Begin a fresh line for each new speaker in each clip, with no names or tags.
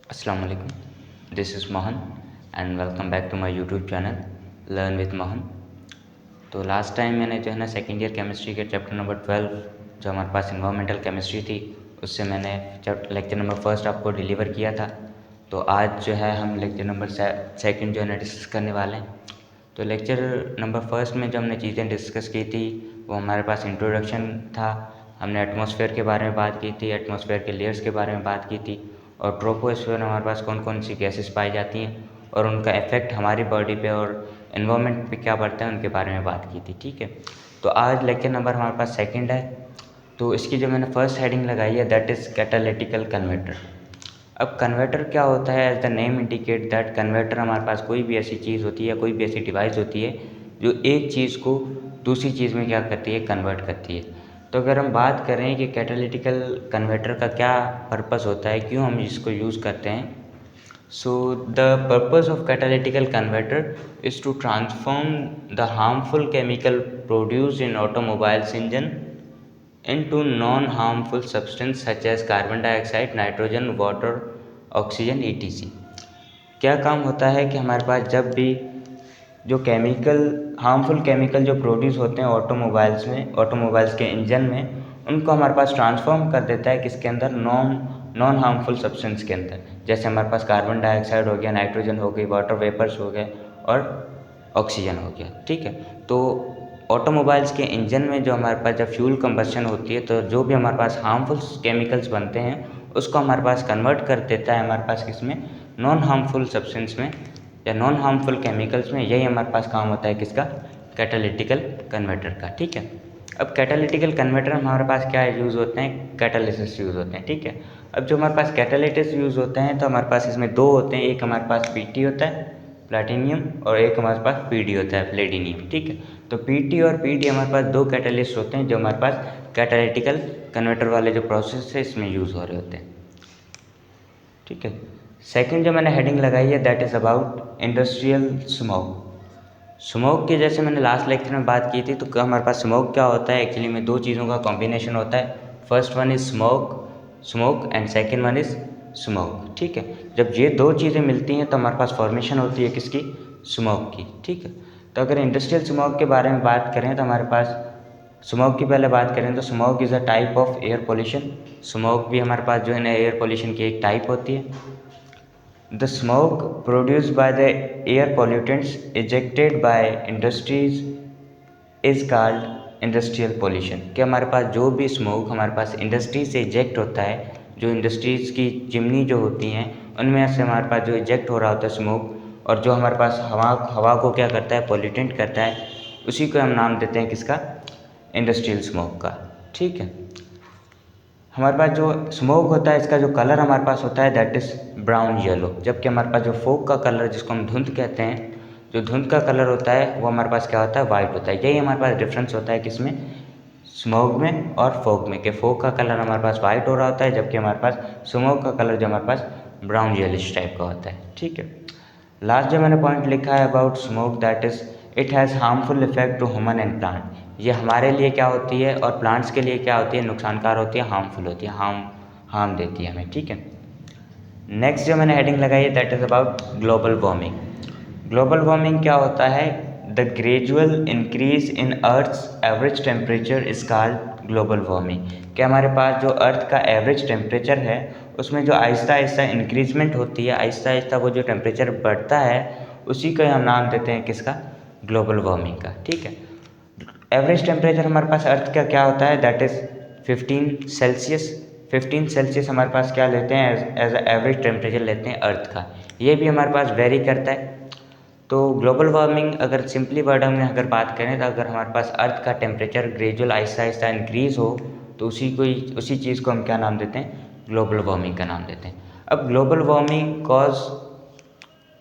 अस्सलाम वालेकुम, this is Mohan and welcome back to my YouTube channel learn with Mohan. तो last time मैंने जो है ना सेकेंड ईयर केमिस्ट्री के चैप्टर नंबर 12 जो हमारे पास इन्वायरमेंटल केमिस्ट्री थी उससे मैंने लेक्चर नंबर फर्स्ट आपको डिलीवर किया था। तो आज जो है हम लेक्चर नंबर सेकंड जो है ना डिस्कस करने वाले हैं। तो लेक्चर नंबर फर्स्ट में जो हमने चीज़ें डिस्कस की थी वो हमारे पास इंट्रोडक्शन था। हमने एटमॉस्फेयर के बारे में बात की थी, एटमॉस्फेयर के लेयर्स के बारे में बात की थी और ट्रोपोस्फेयर में हमारे पास कौन कौन सी गैसेस पाई जाती हैं और उनका इफ़ेक्ट हमारी बॉडी पे और एनवायरनमेंट पे क्या पड़ता है उनके बारे में बात की थी। ठीक है, तो आज लेक्चर नंबर हमारे पास सेकंड है। तो इसकी जो मैंने फर्स्ट हेडिंग लगाई है दैट इज़ कैटालिटिकल कन्वर्टर। अब कन्वर्टर क्या होता है? As the name indicate that converter हमारे पास कोई भी ऐसी चीज़ होती है, कोई भी ऐसी डिवाइस होती है जो एक चीज़ को दूसरी चीज़ में क्या करती है, कन्वर्ट करती है। तो अगर हम बात करें कि कैटालिटिकल कन्वर्टर का क्या पर्पस होता है, क्यों हम इसको यूज़ करते हैं, so the purpose of catalytical converter is to transform the harmful chemical produced in automobiles engine into non-harmful substance such as carbon dioxide, nitrogen, water, oxygen, etc। क्या काम होता है कि हमारे पास जब भी जो केमिकल हार्मफुल केमिकल जो प्रोड्यूस होते हैं ऑटोमोबाइल्स में, ऑटोमोबाइल्स के इंजन में, उनको हमारे पास ट्रांसफॉर्म कर देता है किसके अंदर, नॉन हार्मफुल सब्सटेंस के अंदर। जैसे हमारे पास कार्बन डाइऑक्साइड हो गया, नाइट्रोजन हो गई, वाटर वेपर्स हो गए और ऑक्सीजन हो गया। ठीक है, तो ऑटोमोबाइल्स के इंजन में जो हमारे पास जब फ्यूल कंबस्शन होती है तो जो भी हमारे पास हार्मफुल केमिकल्स बनते हैं उसको हमारे पास कन्वर्ट कर देता है हमारे पास किस में, नॉन हार्मफुल सब्सटेंस में या नॉन हार्मफुल केमिकल्स में। यही हमारे पास काम होता है किसका, कैटालिटिकल कन्वर्टर का। ठीक है, अब कैटालिटिकल कन्वर्टर हमारे पास क्या यूज़ होते हैं, कैटालिसिस यूज़ होते हैं। ठीक है, अब जो हमारे पास कैटालिटिस यूज़ होते हैं तो हमारे पास इसमें दो होते हैं, एक हमारे पास पीटी होता है प्लैटिनियम और एक हमारे पास पीडी होता है प्लेटिनियम। ठीक है, तो पीटी और पीडी हमारे पास दो कैटालिस्ट होते हैं जो हमारे पास कैटालिटिकल कन्वर्टर वाले जो प्रोसेस है इसमें यूज़ हो रहे होते हैं। ठीक है, सेकंड जो मैंने हेडिंग लगाई है that is about industrial smoke. Smoke की जैसे मैंने लास्ट लेक्चर में बात की थी, तो हमारे पास स्मोक क्या होता है, एक्चुअली में दो चीज़ों का कॉम्बिनेशन होता है। First one is smoke and second one is smoke. ठीक है, जब ये दो चीज़ें मिलती हैं तो हमारे पास फॉर्मेशन होती है किसकी, स्मोक की। ठीक है, तो अगर इंडस्ट्रियल स्मोक के बारे में बात करें तो हमारे पास स्मोक की पहले बात करें तो smoke is a type of air pollution. Smoke भी हमारे पास जो है ना एयर पोल्यूशन की एक टाइप होती है। The smoke produced by the air pollutants ejected by industries is called industrial pollution। कि हमारे पास जो भी स्मोक हमारे पास इंडस्ट्री से इजेक्ट होता है, जो इंडस्ट्रीज़ की चिमनी जो होती हैं उनमें से हमारे पास जो इजेक्ट हो रहा होता है स्मोक और जो हमारे पास हवा को क्या करता है, पोल्यूटेंट करता है, उसी को हम नाम देते हैं किसका, इंडस्ट्रियल स्मोक का। ठीक है, हमारे पास जो स्मोक होता है इसका जो कलर हमारे पास होता है दैट इज़ ब्राउन येलो, जबकि हमारे पास जो फोक का कलर जिसको हम धुंध कहते हैं, जो धुंध का कलर होता है वो हमारे पास क्या होता है, वाइट होता है। यही हमारे पास डिफरेंस होता है किसमें, स्मोक में और फोक में, कि फोक का कलर हमारे पास वाइट हो रहा होता है जबकि हमारे पास स्मोक का कलर जो हमारे पास ब्राउन येलिश टाइप का होता है। ठीक है, लास्ट जो मैंने पॉइंट लिखा है about smoke that is it has harmful effect to human and plant. ये हमारे लिए क्या होती है और प्लांट्स के लिए क्या होती है, नुकसानकार होती है, हार्मफुल होती है, हार्म देती है हमें। ठीक है, नेक्स्ट जो मैंने हेडिंग लगाई है that is about global warming. Global warming क्या होता है, the gradual increase in earth's average temperature is called global warming. कि हमारे पास जो अर्थ का एवरेज टेम्परेचर है उसमें जो आहिस्ता आहिस्ता इंक्रीजमेंट होती है, आहिस्ता आहिस्ता वो जो टेम्परेचर बढ़ता है उसी का हम नाम देते हैं किसका, ग्लोबल वार्मिंग का। ठीक है, एवरेज टेम्परेचर हमारे पास अर्थ का क्या होता है दैट इज़ 15 सेल्सियस। 15 सेल्सियस हमारे पास क्या लेते हैं एज अ एवरेज टेम्परेचर लेते हैं अर्थ का। ये भी हमारे पास वेरी करता है। तो ग्लोबल वार्मिंग अगर सिंपली वर्ड में अगर बात करें तो अगर हमारे पास अर्थ का temperature gradual Aahista Aahista increase हो तो उसी चीज़ को हम क्या नाम देते हैं, ग्लोबल वार्मिंग का नाम देते हैं। अब ग्लोबल वार्मिंग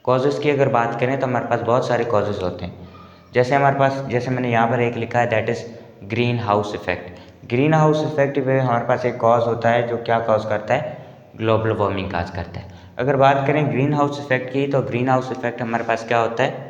कॉजेज़ की अगर बात करें तो हमारे पास बहुत सारे कॉजेज़ होते हैं। जैसे हमारे पास, जैसे मैंने यहाँ पर एक लिखा है that is green house effect. Green house effect में हमारे पास एक कॉज होता है जो क्या कॉज करता है, ग्लोबल वार्मिंग काज करता है। अगर बात करें ग्रीन हाउस इफेक्ट की तो ग्रीन हाउस इफेक्ट हमारे पास क्या होता है,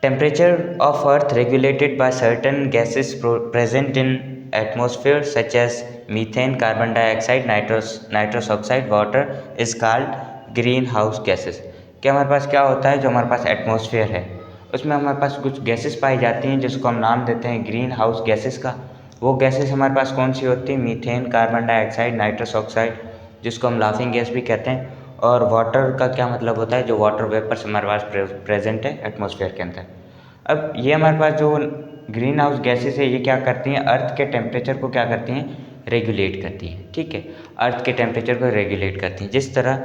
temperature of earth regulated by certain gases present in atmosphere such as methane, carbon dioxide, nitrous oxide, water is called greenhouse gases। कि हमारे पास क्या होता है, जो हमारे पास एटमॉस्फेयर है उसमें हमारे पास कुछ गैसेस पाई जाती हैं जिसको हम नाम देते हैं ग्रीन हाउस गैसेस का। वो गैसेस हमारे पास कौन सी होती हैं? Methane, carbon dioxide, nitrous oxide जिसको हम लाफिंग गैस भी कहते हैं, और वाटर का क्या मतलब होता है? जो वाटर वेपर्स हमारे पास प्रेजेंट है एटमॉस्फेयर के अंदर। अब ये हमारे पास जो ग्रीन हाउस गैसेस है ये क्या करती हैं? अर्थ के टेम्परेचर को क्या करती हैं? रेगुलेट करती हैं। ठीक है, अर्थ के टेम्परेचर को रेगुलेट करती हैं। जिस तरह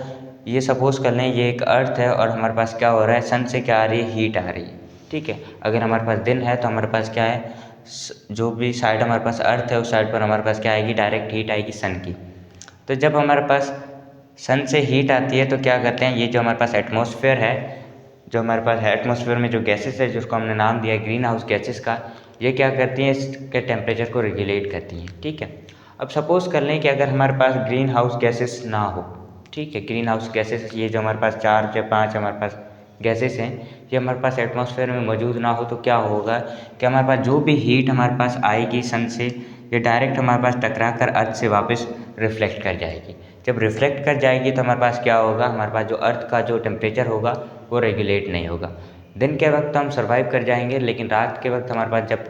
ये सपोज कर लें ये एक अर्थ है और हमारे पास क्या हो रहा है? सन से क्या आ रही है? हीट आ रही है। ठीक है, अगर हमारे पास दिन है तो हमारे पास क्या है? जो भी साइड हमारे पास अर्थ है उस साइड पर हमारे पास क्या आएगी? डायरेक्ट हीट आएगी सन की। तो जब हमारे पास सन से हीट आती है तो क्या करते हैं? ये जो हमारे पास एटमॉस्फेयर है, जो हमारे पास है एटमॉस्फेयर में जो गैसेस है जिसको हमने नाम दिया है ग्रीन हाउस गैसेस का, ये क्या करती हैं? इसके टेम्परेचर को रेगुलेट करती हैं। ठीक है, अब सपोज़ कर लें कि अगर हमारे पास ग्रीन हाउस गैसेस ना हो, ठीक है, ग्रीन हाउस गैसेस ये जो हमारे पास 4 या 5 हमारे पास गैसेस हैं ये हमारे पास एटमॉस्फेयर में मौजूद ना हो, तो क्या होगा कि हमारे पास जो भी हीट हमारे पास आएगी सन से, ये डायरेक्ट हमारे पास टकरा कर अर्थ से वापस रिफ्लेक्ट कर जाएगी। जब रिफ्लेक्ट कर जाएगी तो हमारे पास क्या होगा? हमारे पास जो अर्थ का जो टेम्परेचर होगा वो रेगुलेट नहीं होगा। दिन के वक्त हम सर्वाइव कर जाएंगे, लेकिन रात के वक्त हमारे पास जब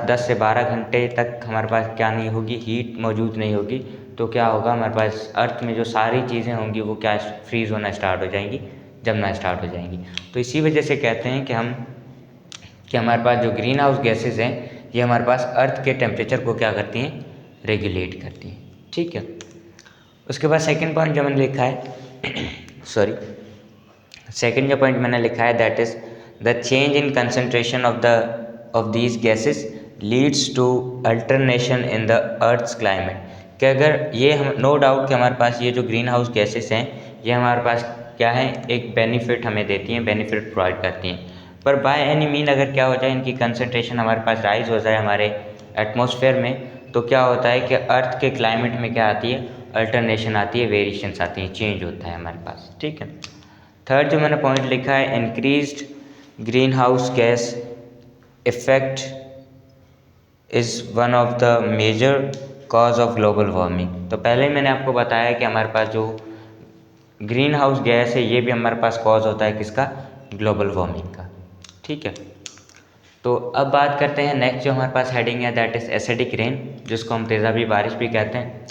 10 से 12 घंटे तक हमारे पास क्या नहीं होगी? हीट मौजूद नहीं होगी। तो क्या होगा? हमारे पास अर्थ में जो सारी चीज़ें होंगी वो क्या फ्रीज़ होना स्टार्ट हो जाएंगी, जमना स्टार्ट हो जाएंगी। तो इसी वजह से कहते हैं कि हमारे पास जो ग्रीन हाउस गैसेज हैं ये हमारे पास अर्थ के टेम्परेचर को क्या करती हैं? रेगुलेट करती हैं। ठीक है, उसके बाद सेकंड पॉइंट जो मैंने लिखा है सेकंड जो पॉइंट मैंने लिखा है that is the change in concentration of these gases leads to alternation in the earth's climate. कि अगर ये हम नो डाउट कि हमारे पास ये जो ग्रीन हाउस गैसेस हैं ये हमारे पास क्या है? एक बेनिफिट हमें देती हैं, बेनिफिट प्रोवाइड करती हैं। पर बाय एनी मीन अगर क्या हो जाए इनकी कंसंट्रेशन हमारे पास राइज हो जाए हमारे एटमॉस्फेयर में, तो क्या होता है कि अर्थ के क्लाइमेट में क्या आती है? अल्टरनेशन आती है, वेरिएशंस आती हैं, चेंज होता है हमारे पास। ठीक है, थर्ड जो मैंने पॉइंट लिखा है increased green house gas effect is one of the major cause of global warming. तो पहले ही मैंने आपको बताया कि हमारे पास जो ग्रीन हाउस गैस है ये भी हमारे पास कॉज होता है किसका? ग्लोबल वार्मिंग का। ठीक है, तो अब बात करते हैं नेक्स्ट जो हमारे पास हेडिंग है दैट इज़ एसिडिक रेन, जिसको हम तेज़ाबी बारिश भी कहते हैं।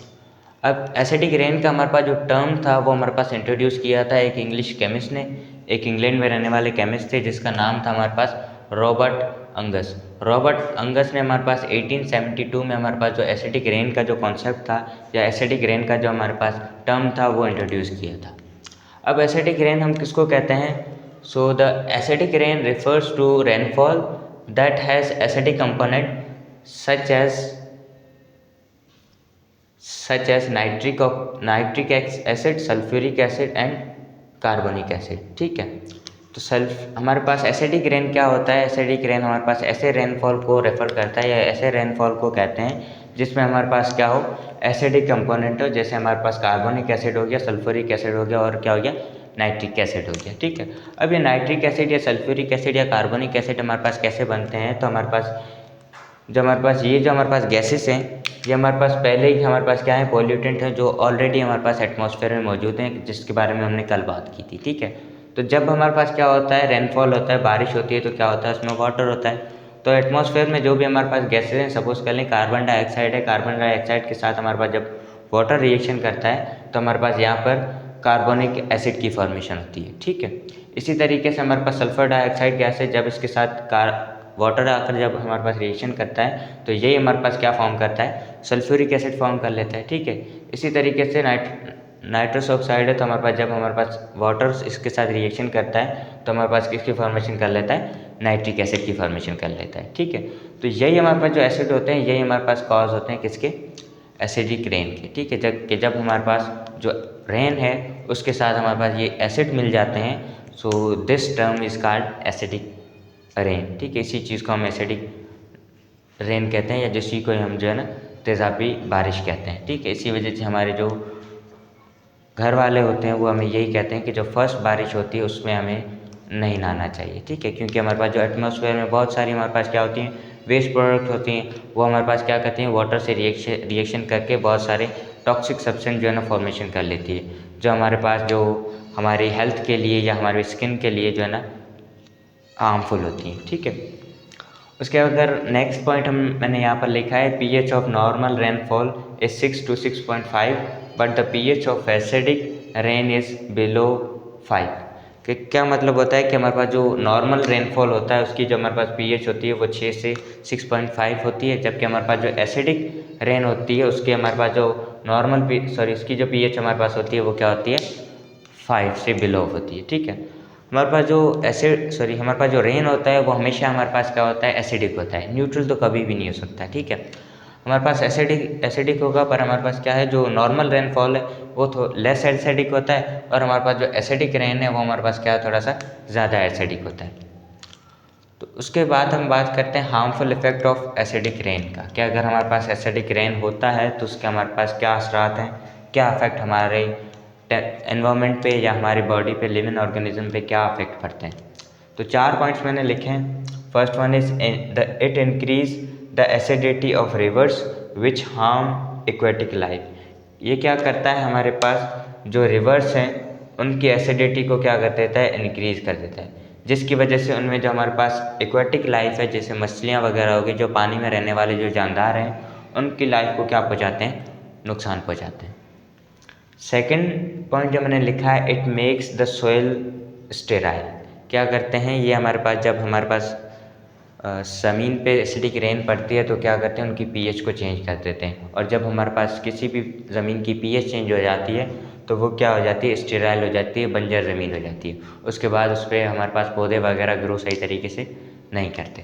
अब एसिडिक रेन का हमारे पास जो टर्म था वो हमारे पास इंट्रोड्यूस किया था एक इंग्लिश केमिस्ट ने, एक इंग्लैंड में रहने वाले केमिस्ट थे जिसका नाम था हमारे पास रॉबर्ट अंगस। रॉबर्ट अंगस ने हमारे पास 1872 में हमारे पास जो एसिडिक रेन का जो कॉन्सेप्ट था या एसिडिक रेन का जो हमारे पास टर्म था वो इंट्रोड्यूस किया था। अब एसिडिक रेन हम किसको कहते हैं? So the acidic rain refers to rainfall that has acidic component such as nitric acid, sulphuric acid and carbonic acid. ठीक है, तो हमारे पास एसिडिक रेन क्या होता है? एसिडिक रेन हमारे पास ऐसे रेनफॉल को रेफ़र करता है या ऐसे रेनफॉल को कहते हैं जिसमें हमारे पास क्या हो? एसिडिक कंपोनेंट हो, जैसे हमारे पास कार्बोनिक एसिड हो गया, सल्फ्यूरिक एसिड हो गया और क्या हो गया? नाइट्रिक एसिड हो गया। ठीक है, अब ये नाइट्रिक एसिड या सल्फ्यूरिक एसिड या कार्बोनिक एसिड हमारे पास कैसे बनते हैं? तो हमारे पास जो हमारे पास गैसेस हैं ये हमारे पास पहले ही हमारे पास क्या है? पॉल्यूटेंट है जो ऑलरेडी हमारे पास एटमॉस्फेयर में मौजूद हैं, जिसके बारे में हमने कल बात की थी। ठीक है, तो जब हमारे पास क्या होता है? रेनफॉल होता है, बारिश होती है, तो क्या होता है? उसमें वाटर होता है। तो एटमॉस्फेयर में जो भी हमारे पास गैसेज हैं, सपोज कर लें कार्बन डाइऑक्साइड है, कार्बन डाइऑक्साइड के साथ हमारे पास जब वाटर रिएक्शन करता है तो हमारे पास यहाँ पर कार्बोनिक एसिड की फॉर्मेशन होती है। ठीक है, इसी तरीके से हमारे पास सल्फर डाइऑक्साइड गैस है, जब इसके साथ वाटर आकर जब हमारे पास रिएक्शन करता है तो यही हमारे पास क्या फॉर्म करता है? सल्फ्यूरिक एसिड फॉर्म कर लेता है। ठीक है, इसी तरीके से नाइट्रस ऑक्साइड है, तो हमारे पास जब हमारे पास वाटर इसके साथ रिएक्शन करता है तो हमारे पास किसकी फॉर्मेशन कर लेता है? नाइट्रिक एसिड की फॉर्मेशन कर लेता है। ठीक है, तो यही हमारे पास जो एसिड होते हैं यही हमारे पास कॉज होते हैं किसके? एसिडिक रेन के। ठीक है, जब हमारे पास जो रेन है उसके साथ हमारे पास ये एसिड मिल जाते हैं, so this term is called acidic rain. ठीक है, इसी चीज़ को हम एसिडिक रेन कहते हैं या जिसी को हम जो है ना तेज़ाबी बारिश कहते हैं। ठीक है, इसी वजह से हमारे जो घर वाले होते हैं वो हमें यही कहते हैं कि जो फर्स्ट बारिश होती है उसमें हमें नहीं नहाना चाहिए। ठीक है, क्योंकि हमारे पास जो एटमॉस्फेयर में बहुत सारी हमारे पास क्या होती हैं? वेस्ट प्रोडक्ट होती हैं वो हमारे पास क्या करती हैं, वाटर से रिएक्शन करके बहुत सारे टॉक्सिक सब्सटेंस जो है ना फॉर्मेशन कर लेती है, जो हमारे पास जो हमारी हेल्थ के लिए या हमारे स्किन के लिए जो है ना हार्मफुल होती हैं। ठीक है, उसके अगर नेक्स्ट पॉइंट मैंने यहाँ पर लिखा है pH of normal rainfall is 6 to 6.5 but the pH of acidic rain is below 5। कि क्या मतलब होता है कि हमारे पास जो नॉर्मल रेनफॉल होता है उसकी जो हमारे पास pH होती है वो 6 से 6.5 होती है, जबकि हमारे पास जो एसिडिक रेन होती है उसकी हमारे पास जो इसकी जो pH हमारे पास होती है वो क्या होती है, 5 से बिलो होती है। ठीक है, हमारे पास जो हमारे पास जो रेन होता है वो हमेशा हमारे पास क्या होता है, एसिडिक होता है, न्यूट्रल तो कभी भी नहीं हो सकता। ठीक है, हमारे पास एसिडिक होगा, पर हमारे पास क्या है, जो नॉर्मल रेनफॉल है वो तो लेस एसिडिक होता है, और हमारे पास जो एसिडिक रेन है वो हमारे पास क्या है, थोड़ा सा ज़्यादा एसिडिक होता है। तो उसके बाद हम बात करते हैं harmful effect of acidic rain का। क्या अगर हमारे पास एसिडिक रेन होता है तो उसके हमारे पास क्या असरात हैं, क्या इफेक्ट हमारे एनवायरनमेंट पे या हमारी बॉडी पे, लिविंग ऑर्गेनिज्म पे क्या इफेक्ट पड़ते हैं। तो 4 पॉइंट्स मैंने लिखे हैं। First one is it increase the acidity of reverse which harm aquatic life. ये क्या करता है, हमारे पास जो रिवर्स हैं उनकी एसिडिटी को क्या कर देता है, इंक्रीज कर देता है, जिसकी वजह से उनमें जो हमारे पास एक्वेटिक लाइफ है, जैसे मछलियाँ वगैरह होगी, जो पानी में रहने वाले जो जानदार हैं, उनकी लाइफ को क्या पहुँचाते हैं, नुकसान पहुँचाते हैं। सेकंड पॉइंट जो मैंने लिखा है, it makes the soil sterile. क्या करते हैं ये, हमारे पास जब हमारे पास ज़मीन पे एसिडिक रेन पड़ती है तो क्या करते हैं, उनकी पीएच को चेंज कर देते हैं, और जब हमारे पास किसी भी ज़मीन की पीएच चेंज हो जाती है तो वो क्या हो जाती है, स्टेराइल हो जाती है, बंजर ज़मीन हो जाती है। उसके बाद उस पर हमारे पास पौधे वगैरह ग्रो सही तरीके से नहीं करते।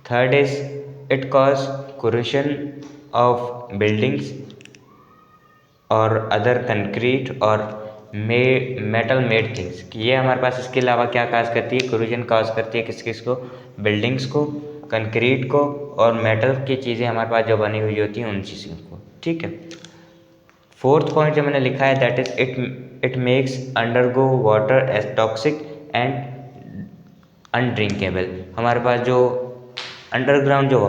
Third is it cause corrosion of buildings और अदर कंक्रीट और मेटल मेड थिंग्स। ये हमारे पास इसके अलावा क्या काज करती है, कोरोजन काज करती है किस को, बिल्डिंग्स को, कंक्रीट को, और मेटल की चीज़ें हमारे पास जो बनी हुई होती हैं उन चीज़ों को। ठीक है, फोर्थ पॉइंट जो मैंने लिखा है, that is it makes undergo water as toxic and undrinkable. हमारे पास जो अंडरग्राउंड जो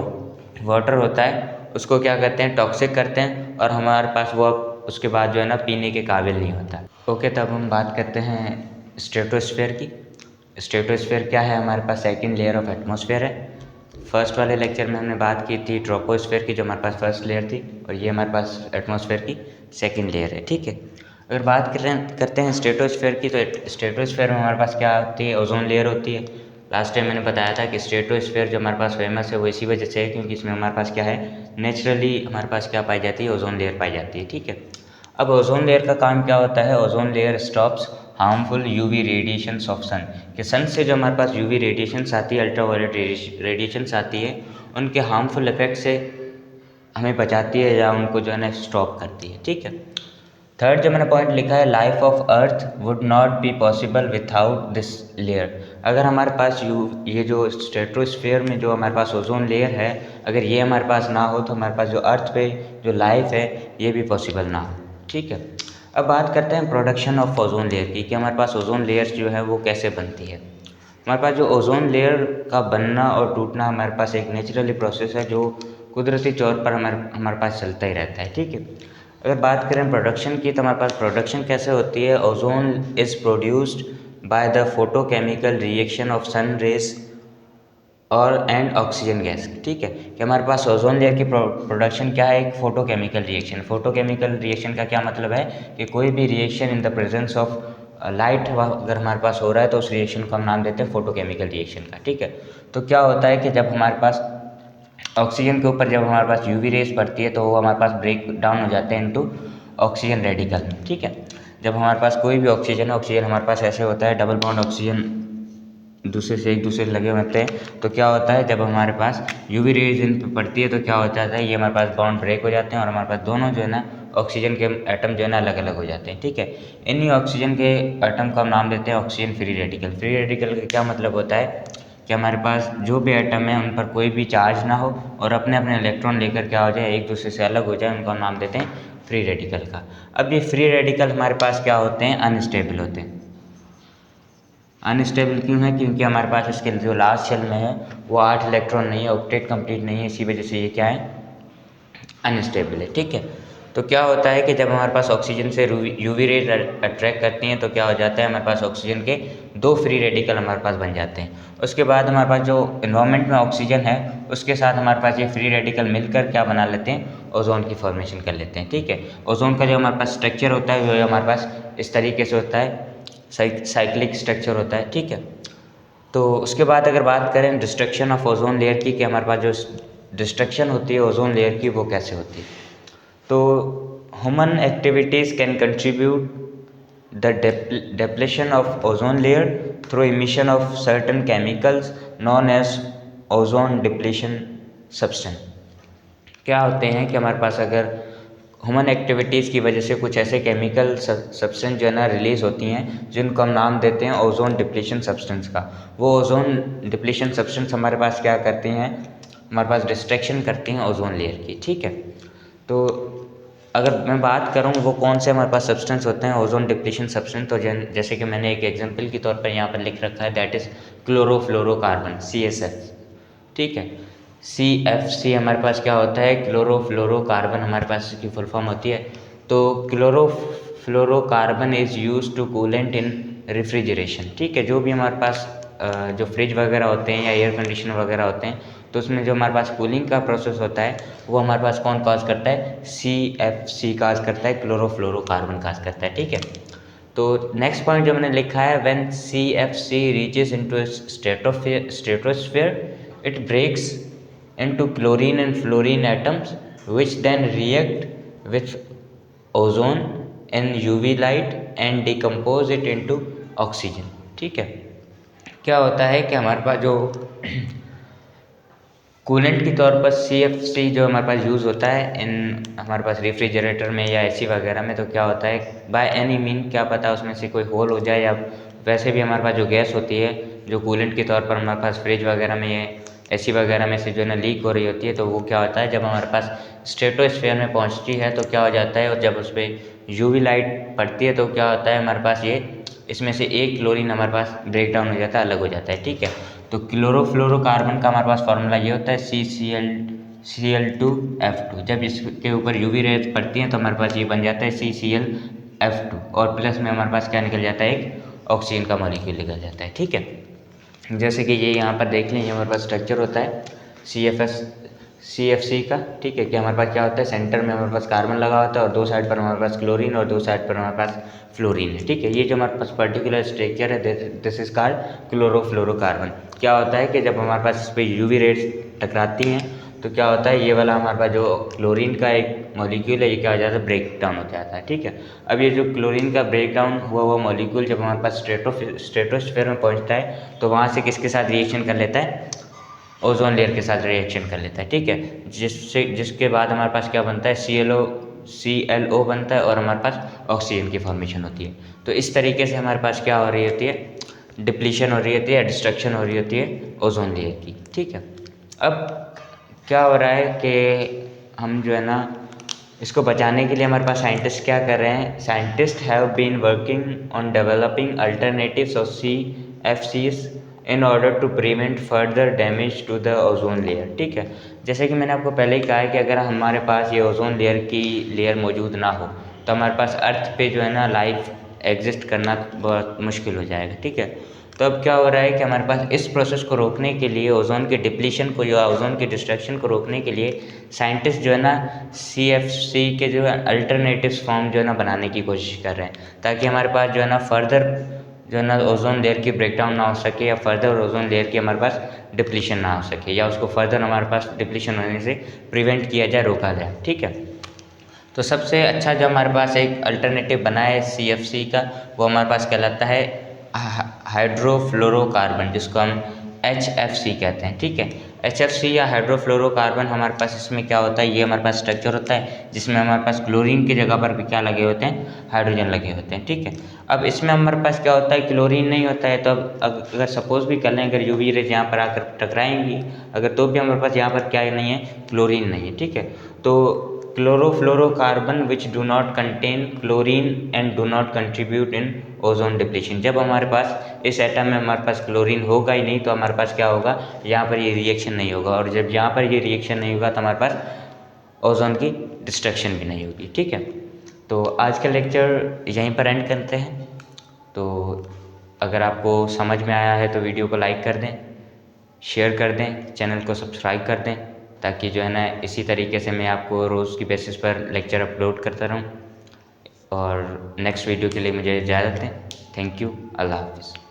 वाटर होता है उसको क्या करते हैं, टॉक्सिक करते हैं, और हमारे पास वो उसके बाद जो है ना पीने के काबिल नहीं होता। ओके, तब हम बात करते हैं स्ट्रेटोस्फेयर की। स्ट्रेटोस्फेयर क्या है, हमारे पास सेकंड लेयर ऑफ एटमॉस्फेयर है। फर्स्ट वाले लेक्चर में हमने बात की थी ट्रोपोस्फेयर की, जो हमारे पास फर्स्ट लेयर थी, और ये हमारे पास एटमॉस्फेयर की सेकंड लेयर है। ठीक है, अगर बात करते हैं स्ट्रेटोस्फेयर की, तो स्ट्रेटोस्फेयर में हमारे पास क्या होती है, ओजोन लेयर होती है। लास्ट टाइम मैंने बताया था कि स्ट्रेटोस्फेयर जो हमारे पास फेमस है वो इसी वजह से है क्योंकि इसमें हमारे पास क्या है, नेचुरली हमारे पास क्या पाई जाती है, ओजोन लेयर पाई जाती है। ठीक है, अब ओजोन लेयर का काम क्या होता है, ozone layer stops harmful UV radiations of sun. कि सन से जो हमारे पास यूवी रेडिएशंस आती है, अल्ट्रावायलेट रेडिएशंस आती है, उनके हार्मफुल इफेक्ट से हमें बचाती है या उनको जो है ना स्टॉप करती है। ठीक है, थर्ड जो मैंने पॉइंट लिखा है, life of earth would not be possible without this layer. अगर हमारे पास ये जो स्ट्रेटोस्फेयर में जो हमारे पास ओजोन लेयर है, अगर ये हमारे पास ना हो तो हमारे पास जो अर्थ पे जो लाइफ है ये भी पॉसिबल ना हो। ठीक है, अब बात करते हैं प्रोडक्शन ऑफ ओजोन लेयर की, कि हमारे पास ओजोन लेयर जो है वो कैसे बनती है। हमारे पास जो ओजोन लेयर का बनना और टूटना हमारे पास एक नेचुरली प्रोसेस है जो कुदरती तौर पर हमारे पास चलता ही रहता है। ठीक है, अगर बात करें प्रोडक्शन की, तो हमारे पास प्रोडक्शन कैसे होती है, ozone is produced by the photochemical reaction of sun rays और एंड ऑक्सीजन गैस। ठीक है, कि हमारे पास ओजोन लेयर की प्रोडक्शन क्या है, एक फोटोकेमिकल रिएक्शन। फोटोकेमिकल रिएक्शन का क्या मतलब है कि कोई भी reaction in the presence of light अगर हमारे पास हो रहा है तो उस रिएक्शन को हम नाम देते हैं फोटोकेमिकल रिएक्शन का। ठीक है, तो क्या होता है कि जब हमारे पास ऑक्सीजन के ऊपर जब हमारे पास यूवी रेज पड़ती है तो वो हमारे पास ब्रेक डाउन हो जाते हैं इनटू ऑक्सीजन रेडिकल। ठीक है, जब हमारे पास कोई भी ऑक्सीजन हमारे पास ऐसे होता है, डबल बॉन्ड ऑक्सीजन दूसरे से एक दूसरे से लगे होते हैं, तो क्या होता है जब हमारे पास यूवी रेज इन पर पड़ती है तो क्या होता है, ये हमारे पास बॉन्ड ब्रेक हो जाते हैं और हमारे पास दोनों जो है ना ऑक्सीजन के एटम जो है ना अलग अलग हो जाते हैं। ठीक है, इन्हीं ऑक्सीजन के एटम का हम नाम देते हैं oxygen free radical. Free radical का क्या मतलब होता है कि हमारे पास जो भी एटम है उन पर कोई भी चार्ज ना हो और अपने अपने इलेक्ट्रॉन लेकर क्या हो जाए, एक दूसरे से अलग हो जाए, उनको हम नाम देते हैं फ्री रेडिकल का। अब ये फ्री रेडिकल हमारे पास क्या होते हैं, अनस्टेबल होते हैं। अनस्टेबल क्यों है? क्योंकि हमारे पास इसके जो लास्ट शेल में है वो 8 इलेक्ट्रॉन नहीं है, ऑक्टेट कंप्लीट नहीं है, इसी वजह से ये क्या है, अनस्टेबल है। ठीक है, तो क्या होता है कि जब हमारे पास ऑक्सीजन से यूवी रेज अट्रैक्ट करती हैं तो क्या हो जाता है, हमारे पास ऑक्सीजन के 2 फ्री रेडिकल हमारे पास बन जाते हैं। उसके बाद हमारे पास जो इन्वायरमेंट में ऑक्सीजन है उसके साथ हमारे पास ये फ्री रेडिकल मिलकर क्या बना लेते हैं, ओजोन की फॉर्मेशन कर लेते हैं। ठीक है, ओजोन का जो हमारे पास स्ट्रक्चर होता है वो हमारे पास इस तरीके से होता है, साइक्लिक स्ट्रक्चर होता है। ठीक है, तो उसके बाद अगर बात करें डिस्ट्रक्शन ऑफ ओजोन लेयर की, कि हमारे पास जो डिस्ट्रक्शन होती है ओजोन लेयर की वो कैसे होती है, तो human activities can contribute the depletion of ozone layer through emission of certain chemicals known as ozone depletion substance। क्या होते हैं कि हमारे पास अगर ह्यूमन एक्टिविटीज़ की वजह से कुछ ऐसे केमिकल सब्सटेंस जो है ना रिलीज़ होती हैं जिनको हम नाम देते हैं ओजोन डिप्लीशन सब्सटेंस का। वो ओजोन डिप्लीशन सब्सटेंस हमारे पास क्या करती हैं, हमारे पास डिस्ट्रक्शन करती हैं ओजोन लेयर की। ठीक है, तो अगर मैं बात करूँ वो कौन से हमारे पास सब्सटेंस होते हैं ओजोन डिप्लीशन सब्सटेंस, तो जैसे कि मैंने एक एग्जांपल के तौर पर यहाँ पर लिख रखा है, दैट इज़ क्लोरोफ्लोरोकार्बन, CSF। ठीक है, CFC हमारे पास क्या होता है, क्लोरोफ्लोरोकार्बन हमारे पास इसकी फुल फॉर्म होती है। तो chlorofluorocarbon is use to coolant in refrigeration. ठीक है, जो भी हमारे पास जो फ्रिज वगैरह होते हैं या एयर कंडीशनर वगैरह होते हैं तो उसमें जो हमारे पास कूलिंग का प्रोसेस होता है वो हमारे पास कौन काज करता है, CFC काज करता है, क्लोरोफ्लोरोकार्बन काज करता है। ठीक है, तो नेक्स्ट पॉइंट जो मैंने लिखा है, when CFC reaches into stratosphere it breaks into chlorine and fluorine atoms which then react with ozone in UV light and decompose it into oxygen। ठीक है, क्या होता है कि हमारे पास जो कूलेंट के तौर पर CFC जो हमारे पास यूज़ होता है इन हमारे पास रेफ्रिजरेटर में या AC वगैरह में, तो क्या होता है बाय एनी मीन, क्या पता उसमें से कोई होल हो जाए, या वैसे भी हमारे पास जो गैस होती है जो कूलेंट के तौर पर हमारे पास फ्रिज वगैरह में AC वगैरह में से जो है ना लीक हो रही होती है, तो वो क्या होता है जब हमारे पास स्ट्रेटोस्फीयर में पहुंचती है तो क्या हो जाता है, और जब उस पर UV लाइट पड़ती है तो क्या होता है हमारे पास ये इसमें से एक क्लोरीन हमारे पास ब्रेक डाउन हो जाता है, अलग हो जाता है। ठीक है, तो क्लोरोफ्लोरोकार्बन का हमारे पास फार्मूला ये होता है CCl2F2। जब इसके ऊपर UV रेज पड़ती हैं तो हमारे पास ये बन जाता है CClF2, और प्लस में हमारे पास क्या निकल जाता है, एक ऑक्सीजन का मॉलिक्यूल निकल जाता है। ठीक है, जैसे कि ये यहाँ पर देख लें, ये हमारे पास स्ट्रक्चर होता है CFC का। ठीक है, कि हमारे पास क्या होता है, सेंटर में हमारे पास कार्बन लगा होता है और दो साइड पर हमारे पास क्लोरीन और दो साइड पर हमारे पास फ्लोरीन है। ठीक है, ये जो हमारे पास पर्टिकुलर स्ट्रक्चर है दिस इज कॉल्ड क्लोरोफ्लोरोकार्बन। क्या होता है कि जब हमारे पास इस पर UV रेज टकराती हैं तो क्या होता है, ये वाला हमारे पास जो क्लोरीन का एक मॉलिक्यूल है ये क्या हो जाता है, ब्रेक डाउन हो जाता है। ठीक है, अब ये जो क्लोरीन का ब्रेक डाउन हुआ हुआ मॉलिक्यूल जब हमारे पास स्ट्रेटोस्फीयर में पहुंचता है तो वहाँ से किसके साथ रिएक्शन कर लेता है, ओजोन लेयर के साथ रिएक्शन कर लेता है। ठीक है, जिसके बाद हमारे पास क्या बनता है, CLO बनता है और हमारे पास ऑक्सीजन की फॉर्मेशन होती है। तो इस तरीके से हमारे पास क्या हो रही होती है, डिप्लीशन हो रही होती है, डिस्ट्रक्शन हो रही होती है ओजोन लेयर की। ठीक है, अब क्या हो रहा है कि हम जो है ना इसको बचाने के लिए हमारे पास साइंटिस्ट क्या कर रहे हैं, scientist have been working on developing alternatives of CFCs in order to prevent further damage to the ozone layer. ठीक है, जैसे कि मैंने आपको पहले ही कहा है कि अगर हमारे पास ये ओजोन लेयर की लेयर मौजूद ना हो तो हमारे पास अर्थ पे जो है ना लाइफ एग्जिस्ट करना बहुत मुश्किल हो जाएगा। ठीक है, तो अब क्या हो रहा है कि हमारे पास इस प्रोसेस को रोकने के लिए, ओजोन के डिप्लीशन को या ओजोन की डिस्ट्रक्शन को रोकने के लिए साइंटिस्ट जो है ना CFC के जो है अल्टरनेटिव्स फॉर्म जो है ना बनाने की कोशिश कर रहे हैं, ताकि हमारे पास जो है ना फर्दर जो है ना ओजोन लेयर की ब्रेकडाउन ना हो सके, या फर्दर ओजोन लेयर की हमारे पास डिप्लीशन ना हो सके, या उसको फर्दर हमारे पास डिप्लीशन होने से प्रिवेंट किया जाए, रोका जाए। ठीक है, तो सबसे अच्छा जो हमारे पास एक अल्टरनेटिव बना है CFC का वो हमारे पास कहलाता है हाइड्रोफ्लोरोकार्बन, जिसको हम HFC कहते हैं। ठीक है, HFC या हाइड्रोफ्लोरोकार्बन हमारे पास इसमें क्या होता है, ये हमारे पास स्ट्रक्चर होता है जिसमें हमारे पास क्लोरीन की जगह पर भी क्या लगे होते हैं, हाइड्रोजन लगे होते हैं। ठीक है, अब इसमें हमारे पास क्या होता है, क्लोरीन नहीं होता है। तो अब अगर सपोज भी कर लें, अगर UV रेज यहाँ पर आकर टकराएंगी अगर, तो भी हमारे पास यहाँ पर क्या नहीं है, क्लोरीन नहीं है। ठीक है, तो chlorofluorocarbon which do not contain chlorine and do not contribute in ozone depletion. जब हमारे पास इस एटम में हमारे पास क्लोरीन होगा ही नहीं तो हमारे पास क्या होगा, यहाँ पर ये रिएक्शन नहीं होगा, और जब यहाँ पर ये रिएक्शन नहीं होगा तो हमारे पास ओजोन की डिस्ट्रक्शन भी नहीं होगी। ठीक है, तो आज का लेक्चर यहीं पर एंड करते हैं। तो अगर आपको समझ में आया है तो वीडियो को लाइक कर दें, शेयर कर दें, चैनल को सब्सक्राइब कर दें, ताकि जो है ना इसी तरीके से मैं आपको रोज़ की बेसिस पर लेक्चर अपलोड करता रहूं। और नेक्स्ट वीडियो के लिए मुझे इजाज़त दें। थैंक यू, अल्लाह हाफ़िज़।